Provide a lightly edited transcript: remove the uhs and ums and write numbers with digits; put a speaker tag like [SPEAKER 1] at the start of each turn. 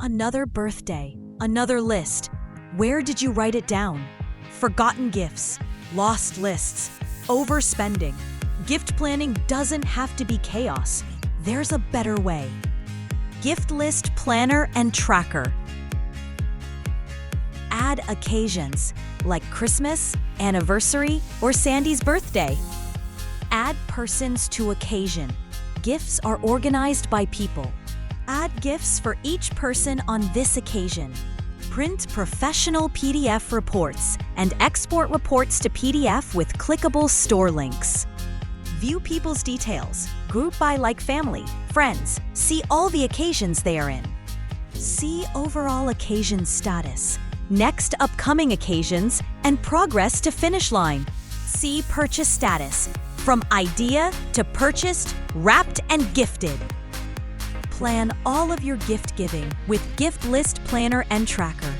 [SPEAKER 1] Another birthday, another list. Where did you write it down? Forgotten gifts, lost lists, overspending. Gift planning doesn't have to be chaos. There's a better way. Gift list planner and tracker. Add occasions like Christmas, anniversary, or Sandy's birthday. Add persons to occasion. Gifts are organized by people. Add gifts for each person on this occasion. Print professional PDF reports and export reports to PDF with clickable store links. View people's details. Group by like family, friends. See all the occasions they are in. See overall occasion status, next upcoming occasions, and progress to finish line. See purchase status, from idea to purchased, wrapped, and gifted. Plan all of your gift giving with Gift List Planner and Tracker.